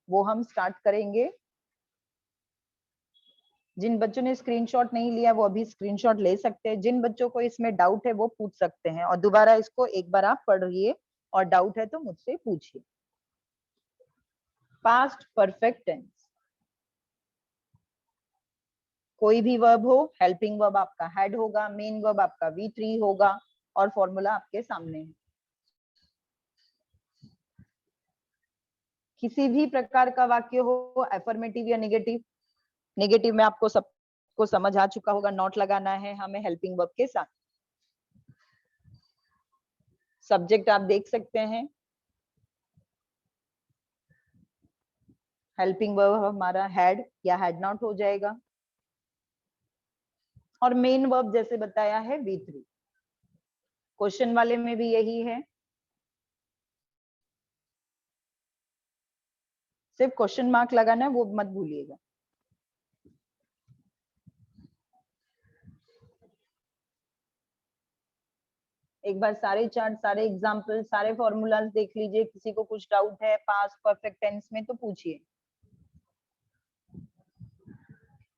वो हम स्टार्ट करेंगे. जिन बच्चों ने स्क्रीनशॉट नहीं लिया वो अभी स्क्रीनशॉट ले सकते हैं. जिन बच्चों को इसमें डाउट है वो पूछ सकते हैं, और दोबारा इसको एक बार आप पढ़िए और डाउट है तो मुझसे पूछिए. पास्ट परफेक्ट टेंस, कोई भी वर्ब हो, हेल्पिंग वर्ब आपका हैड होगा, मेन वर्ब आपका V3 होगा, और फॉर्मूला आपके सामने है. किसी भी प्रकार का वाक्य हो, एफर्मेटिव या नेगेटिव, नेगेटिव में आपको सबको समझ आ चुका होगा, नॉट लगाना है हमें हेल्पिंग वर्ब के साथ. सब्जेक्ट आप देख सकते हैं, हेल्पिंग वर्ब हमारा हैड या हैड नॉट हो जाएगा, और मेन वर्ब जैसे बताया है V3. क्वेश्चन वाले में भी यही है, सिर्फ क्वेश्चन मार्क लगाना है, वो मत भूलिएगा. एक बार सारे चार्ट, सारे एग्जाम्पल, सारे फॉर्मूलाज देख लीजिए. किसी को कुछ डाउट है पास्ट परफेक्ट टेंस में तो पूछिए.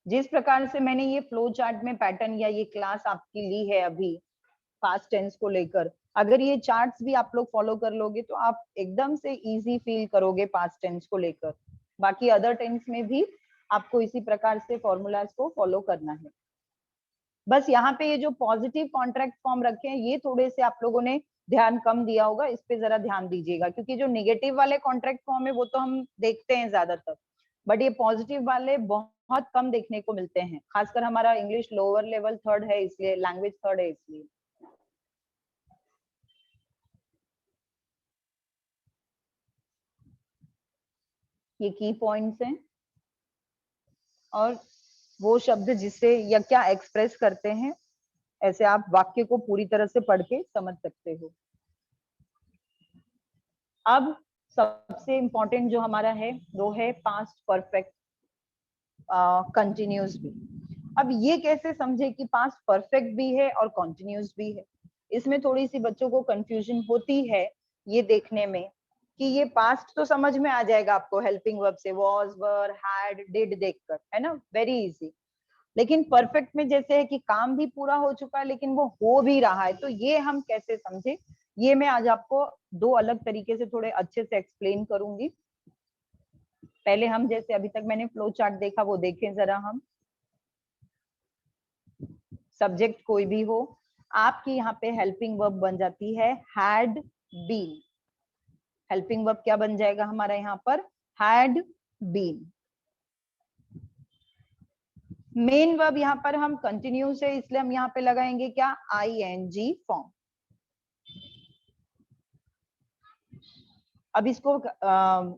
जिस प्रकार से मैंने ये फ्लो चार्ट में पैटर्न या ये क्लास आपकी ली है अभी पास्ट टेंस को लेकर, अगर ये चार्ट्स भी आप लोग फॉलो कर लोगे तो आप एकदम से इजी फील करोगे पास्ट टेंस को लेकर. बाकी अदर टेंस में भी आपको इसी प्रकार से फॉर्मूलाज को फॉलो करना है. बस यहाँ पे ये जो पॉजिटिव कॉन्ट्रैक्ट फॉर्म रखे हैं ये थोड़े से आप लोगों ने ध्यान कम दिया होगा, इस पे जरा ध्यान दीजिएगा. क्योंकि जो नेगेटिव वाले कॉन्ट्रैक्ट फॉर्म है वो तो हम देखते हैं ज्यादातर, बट ये पॉजिटिव वाले बहुत कम देखने को मिलते हैं. खासकर हमारा इंग्लिश लोअर लेवल थर्ड है, इसलिए लैंग्वेज थर्ड है, इसलिए. ये की पॉइंट्स हैं, और वो शब्द जिससे या क्या एक्सप्रेस करते हैं, ऐसे आप वाक्य को पूरी तरह से पढ़ के समझ सकते हो. अब सबसे इंपॉर्टेंट जो हमारा है वो है पास्ट परफेक्ट कंटिन्यूस भी. अब ये कैसे समझे कि पास्ट परफेक्ट भी है और कंटिन्यूस भी है. इसमें थोड़ी सी बच्चों को कंफ्यूजन होती है ये देखने में कि ये पास्ट तो समझ में आ जाएगा आपको हेल्पिंग वर्ब से, वॉज, वर, हैड, डिड देखकर, है ना, वेरी इजी. लेकिन परफेक्ट में जैसे है कि काम भी पूरा हो चुका है लेकिन वो हो भी रहा है, तो ये हम कैसे समझे, ये मैं आज आपको दो अलग तरीके से थोड़े अच्छे से एक्सप्लेन करूंगी. पहले हम जैसे अभी तक मैंने फ्लो चार्ट देखा वो देखें जरा हम. सब्जेक्ट कोई भी हो, आपकी यहाँ पे हेल्पिंग वर्ब बन जाती है हैड बीन. हेल्पिंग वर्ब क्या बन जाएगा हमारा यहाँ पर, हैड बीन. मेन वर्ब यहाँ पर हम कंटिन्यूस है इसलिए हम यहाँ पे लगाएंगे क्या, ING फॉर्म. अब इसको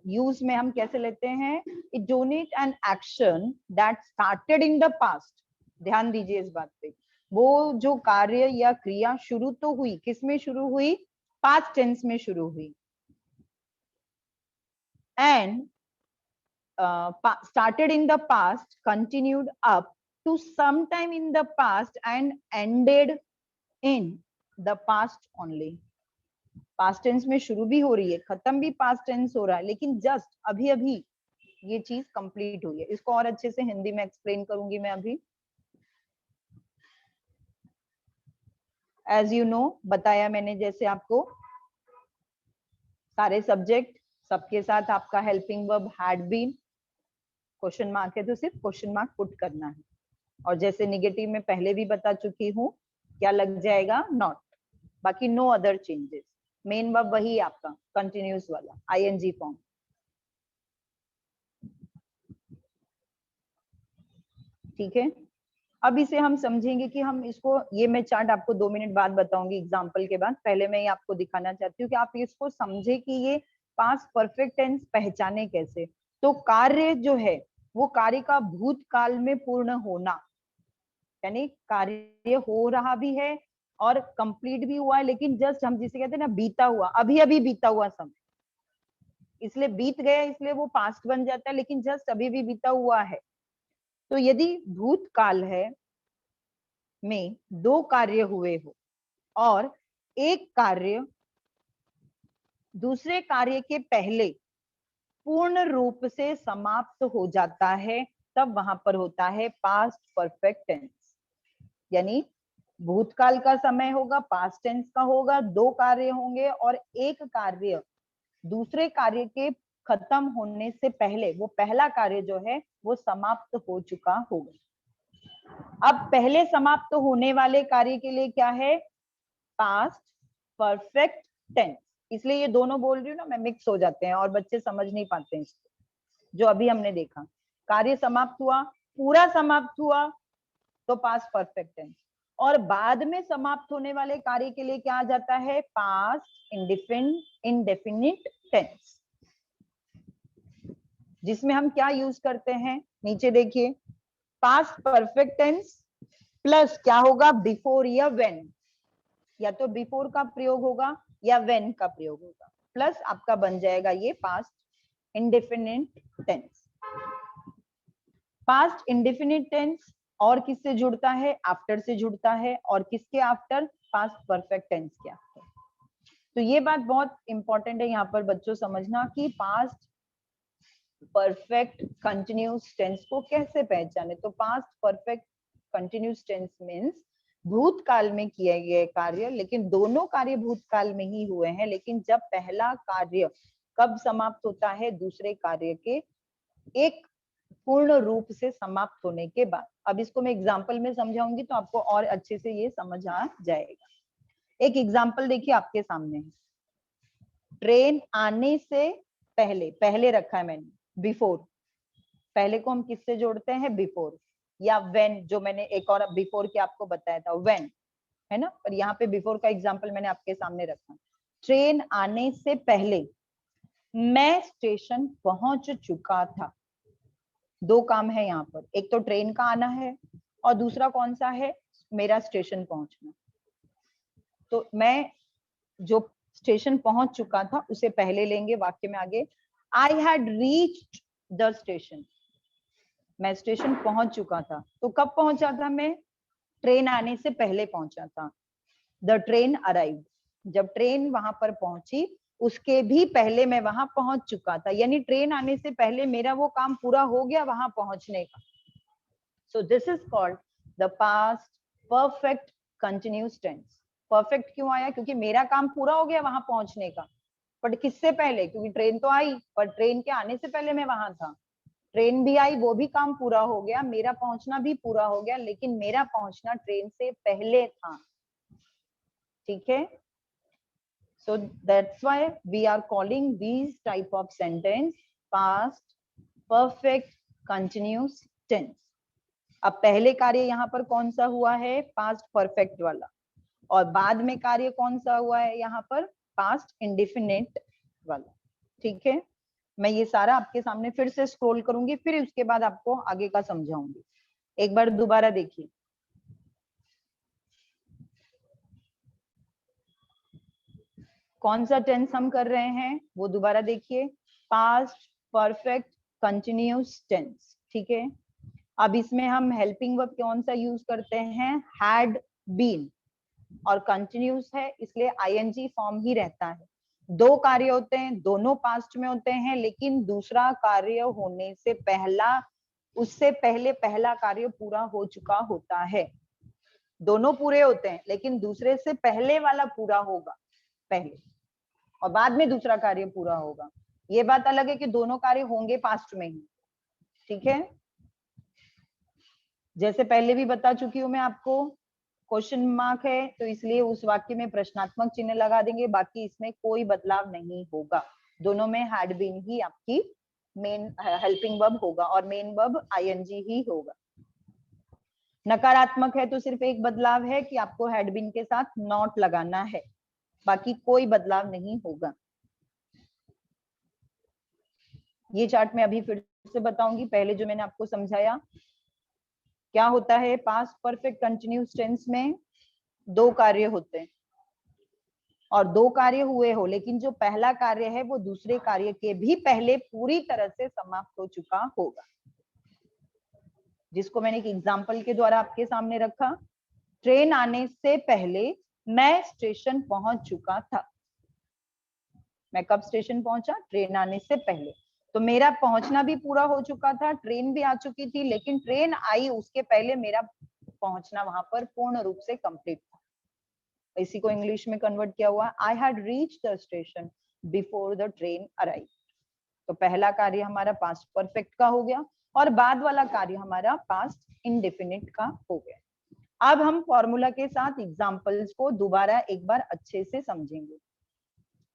यूज में हम कैसे लेते हैं, it denote an action that started in the past. ध्यान दीजिए इस बात पे, वो जो कार्य या क्रिया शुरू तो हुई, किस में शुरू हुई, पास्ट टेंस में शुरू हुई, and started in the past, continued up to sometime in the past and ended in the past only. Past tense में शुरू भी हो रही है, खत्म भी पास्ट टेंस हो रहा है, लेकिन जस्ट अभी अभी ये चीज कंप्लीट हुई है। इसको और अच्छे से हिंदी में एक्सप्लेन करूंगी मैं अभी। एज यू नो, बताया मैंने जैसे आपको, सारे सब्जेक्ट सबके साथ आपका helping verb had been, question mark है तो सिर्फ क्वेश्चन मार्क पुट करना है। और जैसे निगेटिव में पहले भी बता चुकी हूँ, क्या लग जाएगा, नॉट, बाकी no other changes. Main verb वही आपका कंटिन्यूस वाला आईएनजी फॉर्म। ठीक है, अब इसे हम समझेंगे कि हम इसको, ये मैं चार्ट आपको 2 मिनट बाद बताऊंगी एग्जांपल के बाद। पहले मैं ये आपको दिखाना चाहती हूँ कि आप इसको समझे कि ये पास्ट परफेक्ट टेंस पहचाने कैसे। तो कार्य जो है वो कार्य का भूतकाल में पूर्ण होना, यानी कार्य हो रहा भी है और कंप्लीट भी हुआ है, लेकिन जस्ट हम जिसे कहते हैं ना बीता हुआ, अभी अभी बीता हुआ समय, इसलिए बीत गया इसलिए वो पास्ट बन जाता है, लेकिन जस्ट अभी भी बीता हुआ है। तो यदि भूतकाल है में 2 कार्य हुए हो और एक कार्य दूसरे कार्य के पहले पूर्ण रूप से समाप्त हो जाता है, तब वहां पर होता है पास्ट परफेक्ट टेंस। यानी भूतकाल का समय होगा, पास्ट टेंस का होगा, 2 कार्य होंगे और एक कार्य दूसरे कार्य के खत्म होने से पहले वो पहला कार्य जो है वो समाप्त हो चुका होगा। अब पहले समाप्त होने वाले कार्य के लिए क्या है, पास्ट परफेक्ट टेंस। इसलिए ये दोनों बोल रही हूँ ना मैं, मिक्स हो जाते हैं और बच्चे समझ नहीं पाते हैं इसको। जो अभी हमने देखा, कार्य समाप्त हुआ, पूरा समाप्त हुआ तो पास्ट परफेक्ट टेंस, और बाद में समाप्त होने वाले कार्य के लिए क्या आ जाता है, पास्ट इंडेफिनिट टेंस, जिसमें हम क्या यूज करते हैं, नीचे देखिए, पास्ट परफेक्ट टेंस प्लस क्या होगा, बिफोर या व्हेन, या तो बिफोर का प्रयोग होगा या व्हेन का प्रयोग होगा, प्लस आपका बन जाएगा ये past indefinite tense. Past indefinite tense और किससे जुड़ता है, आफ्टर से जुड़ता है, और किसके आफ्टर, पास्ट परफेक्ट टेंस के आफ्टर। तो ये बात बहुत इंपॉर्टेंट है यहाँ पर बच्चों समझना कि पास्ट परफेक्ट कंटिन्यूस टेंस को कैसे पहचाने। तो past perfect continuous tense means भूतकाल में किए गए कार्य, लेकिन दोनों कार्य भूतकाल में ही हुए हैं, लेकिन जब पहला कार्य कब समाप्त होता है, दूसरे कार्य के एक पूर्ण रूप से समाप्त होने के बाद। अब इसको मैं एग्जाम्पल में समझाऊंगी तो आपको और अच्छे से ये समझ आ जाएगा। एक एग्जाम्पल देखिए आपके सामने, ट्रेन आने से पहले, पहले रखा है मैंने, बिफोर, पहले को हम किससे जोड़ते हैं, बिफोर, या व्हेन, जो मैंने एक और बिफोर के आपको बताया था व्हेन, है ना, पर यहाँ पे बिफोर का एग्जाम्पल मैंने आपके सामने रखा। ट्रेन आने से पहले मैं स्टेशन पहुंच चुका था। 2 काम है यहाँ पर, एक तो ट्रेन का आना है और दूसरा कौन सा है, मेरा स्टेशन पहुंचना। तो मैं जो स्टेशन पहुंच चुका था उसे पहले लेंगे वाक्य में आगे, I had reached the station, मैं स्टेशन पहुंच चुका था। तो कब पहुंचा था मैं, ट्रेन आने से पहले पहुंचा था, द ट्रेन अराइव्ड, जब ट्रेन वहां पर पहुंची उसके भी पहले मैं वहां पहुंच चुका था, यानी ट्रेन आने से पहले मेरा वो काम पूरा हो गया वहां पहुंचने का। So this is called the past perfect continuous tense. Perfect क्यों आया, क्योंकि मेरा काम पूरा हो गया वहां पहुंचने का, बट किससे पहले, क्योंकि ट्रेन तो आई पर ट्रेन के आने से पहले मैं वहां था। ट्रेन भी आई, वो भी काम पूरा हो गया, मेरा पहुंचना भी पूरा हो गया, लेकिन मेरा पहुंचना ट्रेन से पहले था। ठीक है, so that's why we are calling these type of sentence past perfect continuous tense। अब पहले कार्य यहाँ पर कौन सा हुआ है, पास्ट परफेक्ट वाला, और बाद में कार्य कौन सा हुआ है यहाँ पर, पास्ट इंडेफिनिट वाला। ठीक है, मैं ये सारा आपके सामने फिर से स्क्रॉल करूंगी, फिर उसके बाद आपको आगे का समझाऊंगी। एक बार दोबारा देखिए, कौन सा टेंस हम कर रहे हैं वो दोबारा देखिए, पास्ट परफेक्ट कंटिन्यूस टेंस। ठीक है, अब इसमें हम हेल्पिंग वर्ब कौन सा यूज करते हैं, हैड बीन, और कंटिन्यूस है इसलिए आईएनजी फॉर्म ही रहता है। दो कार्य होते हैं, दोनों पास्ट में होते हैं, लेकिन दूसरा कार्य होने से उससे पहले पहला कार्य पूरा हो चुका होता है। दोनों पूरे होते हैं लेकिन दूसरे से पहले वाला पूरा होगा पहले, और बाद में दूसरा कार्य पूरा होगा। ये बात अलग है कि दोनों कार्य होंगे पास्ट में ही, ठीक है। जैसे पहले भी बता चुकी हूं मैं आपको, क्वेश्चन मार्क है तो इसलिए उस वाक्य में प्रश्नात्मक चिन्ह लगा देंगे, बाकी इसमें कोई बदलाव नहीं होगा। दोनों में हैड बीन ही आपकी मेन हेल्पिंग वर्ब होगा और मेन वर्ब आईएनजी ही होगा। नकारात्मक है तो सिर्फ एक बदलाव है कि आपको हैड बीन के साथ नॉट लगाना है, बाकी कोई बदलाव नहीं होगा। ये चार्ट मैं अभी फिर से बताऊंगी, पहले जो मैंने आपको समझाया। क्या होता है, पास्ट परफेक्ट कंटिन्यूस टेंस में दो कार्य होते हैं और दो कार्य हुए हो, लेकिन जो पहला कार्य है वो दूसरे कार्य के भी पहले पूरी तरह से समाप्त हो चुका होगा, जिसको मैंने एक एग्जांपल के द्वारा आपके सामने रखा। ट्रेन आने से पहले मैं स्टेशन पहुंच चुका था। मैं कब स्टेशन पहुंचा, ट्रेन आने से पहले, तो मेरा पहुंचना भी पूरा हो चुका था, ट्रेन भी आ चुकी थी, लेकिन ट्रेन आई उसके पहले मेरा पहुंचना वहां पर पूर्ण रूप से कंप्लीट था। इसी को इंग्लिश में कन्वर्ट किया हुआ, I had reached the station before the train arrive. तो पहला कार्य हमारा पास्ट परफेक्ट का हो गया और बाद वाला कार्य हमारा पास्ट इंडेफिनिट का हो गया। अब हम फॉर्मूला के साथ एग्जांपल्स को दोबारा एक बार अच्छे से समझेंगे।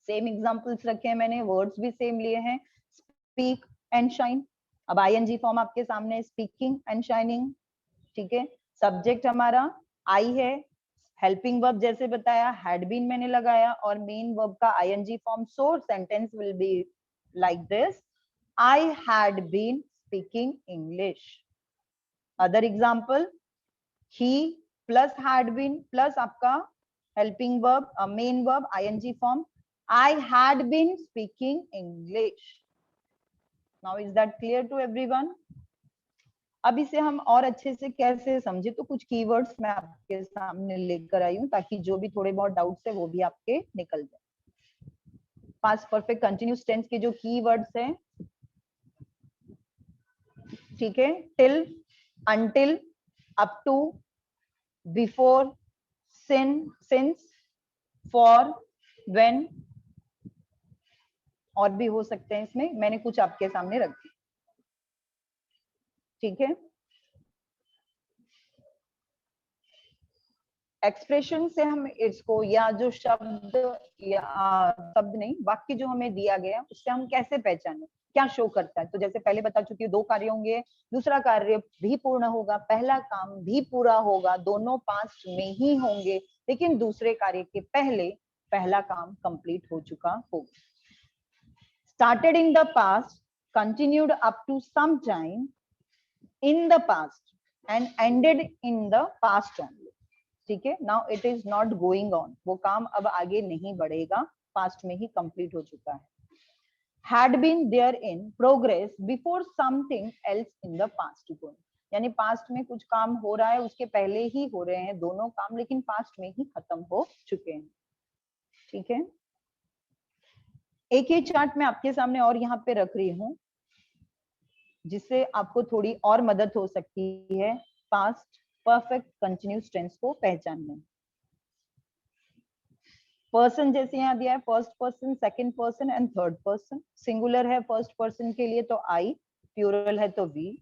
सेम एग्जांपल्स रखे हैं मैंने, वर्ड्स भी सेम लिए हैं, स्पीक एंड शाइन। अब आईएनजी फॉर्म आपके सामने, स्पीकिंग एंड शाइनिंग, ठीक है। सब्जेक्ट हमारा आई है, हेल्पिंग वर्ब जैसे बताया हैड बीन मैंने लगाया, और मेन वर्ब का ING form. So sentence will be like this, I had been speaking English. Other example, he plus had been plus आपका helping verb main verb ing form, I had been speaking English. Now is that clear to everyone? अब इसे हम और अच्छे से कैसे समझे, तो कुछ कीवर्ड्स मैं आपके सामने लेकर आई हूं ताकि जो भी थोड़े बहुत डाउट्स है वो भी आपके निकल जाए। पास्ट परफेक्ट कंटिन्यूस टेंस के जो कीवर्ड्स हैं, ठीक है, till, until, up to, before, since, for, when, और भी हो सकते हैं इसमें, मैंने कुछ आपके सामने रख दिए, ठीक है। एक्सप्रेशन से हम इसको, या जो शब्द या शब्द नहीं वाक्य जो हमें दिया गया उससे हम कैसे पहचाने, क्या शो करता है। तो जैसे पहले बता चुकी हूँ, दो कार्य होंगे, दूसरा कार्य भी पूर्ण होगा, पहला काम भी पूरा होगा, दोनों पास्ट में ही होंगे, लेकिन दूसरे कार्य के पहले पहला काम कंप्लीट हो चुका होगा। Started in the past, continued up to some time in the past and ended in the past only, ठीक है। Now it is not going on, वो काम अब आगे नहीं बढ़ेगा, पास्ट में ही कंप्लीट हो चुका है। Had been there in progress before something else in the past going, यानी पास्ट में कुछ काम हो रहा है, उसके पहले ही हो रहे हैं दोनों काम, लेकिन पास्ट में ही खत्म हो चुके हैं, ठीक है। एक ही चार्ट मैं आपके सामने और यहाँ पे रख रही हूँ जिससे आपको थोड़ी और मदद हो सकती है पास्ट परफेक्ट कंटिन्यूस टेंस को पहचानने में। पर्सन जैसे यहाँ दिया है, first person, second person and third person. Singular है फर्स्ट पर्सन के लिए तो आई, प्लूरल है तो वी।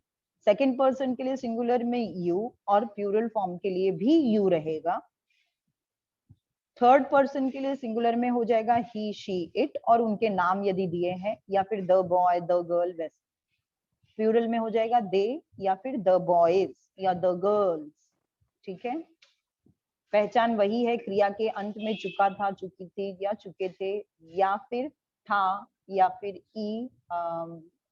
सेकंड पर्सन के लिए सिंगुलर में यू और प्लूरल फॉर्म के लिए भी यू रहेगा। थर्ड पर्सन के लिए सिंगुलर में हो जाएगा ही, शी, इट, और उनके नाम यदि दिए हैं, या फिर द बॉय, द गर्ल, वैसे। प्लूरल में हो जाएगा दे, या फिर द बॉयज या द गर्ल्स, ठीक है। पहचान वही है, क्रिया के अंत में चुका था, चुकी थी या चुके थे, या फिर था, या फिर ई,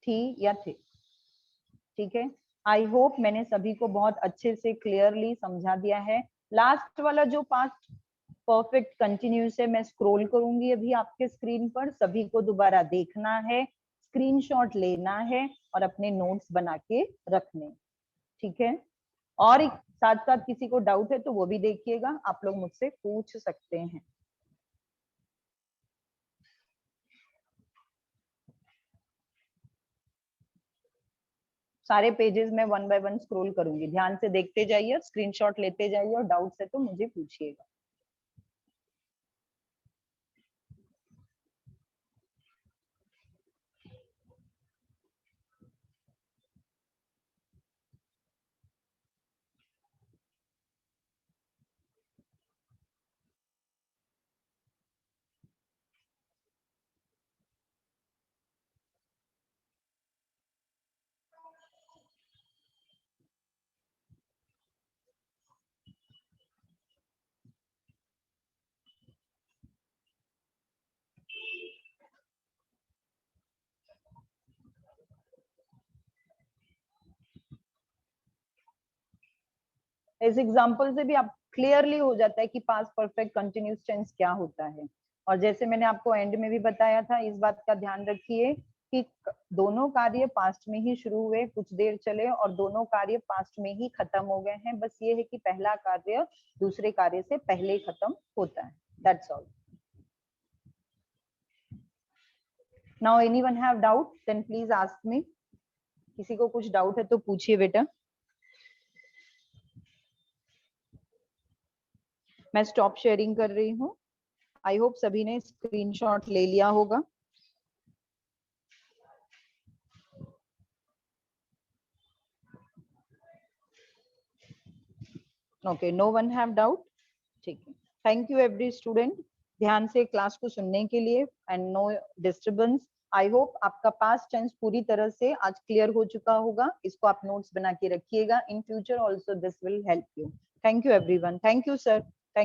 थी या थे, ठीक है। आई होप मैंने सभी को बहुत अच्छे से क्लियरली समझा दिया है। लास्ट वाला जो पास्ट परफेक्ट कंटिन्यूस है, मैं स्क्रॉल करूंगी अभी आपके स्क्रीन पर, सभी को दोबारा देखना है, स्क्रीनशॉट लेना है और अपने नोट्स बना के रखने, ठीक है, और साथ साथ किसी को डाउट है तो वो भी देखिएगा, आप लोग मुझसे पूछ सकते हैं। सारे पेजेस में 1 बाय 1 स्क्रॉल करूंगी, ध्यान से देखते जाइए, स्क्रीनशॉट लेते जाइए, और डाउट्स है तो मुझे पूछिएगा। इस एग्जाम्पल से भी आप क्लियरली हो जाता है कि पास्ट परफेक्ट कंटिन्यूस टेंस क्या होता है। और जैसे मैंने आपको एंड में भी बताया था, इस बात का ध्यान रखिए कि दोनों कार्य पास्ट में ही शुरू हुए, कुछ देर चले, और दोनों कार्य पास्ट में ही खत्म हो गए हैं। बस ये है कि पहला कार्य दूसरे कार्य से पहले खत्म होता है। That's all. Now anyone have doubt then please ask me. किसी को कुछ डाउट है तो पूछिए बेटा। मैं स्टॉप शेयरिंग कर रही हूँ। आई होप सभी ने स्क्रीनशॉट ले लिया होगा। Okay, no one have doubt. ठीक है, थैंक यू एवरी स्टूडेंट ध्यान से क्लास को सुनने के लिए, and no disturbance. I hope आपका पास्ट टेंस पूरी तरह से आज क्लियर हो चुका होगा। इसको आप नोट्स बना के रखिएगा, in future also this will help you. Thank you everyone. Thank you sir.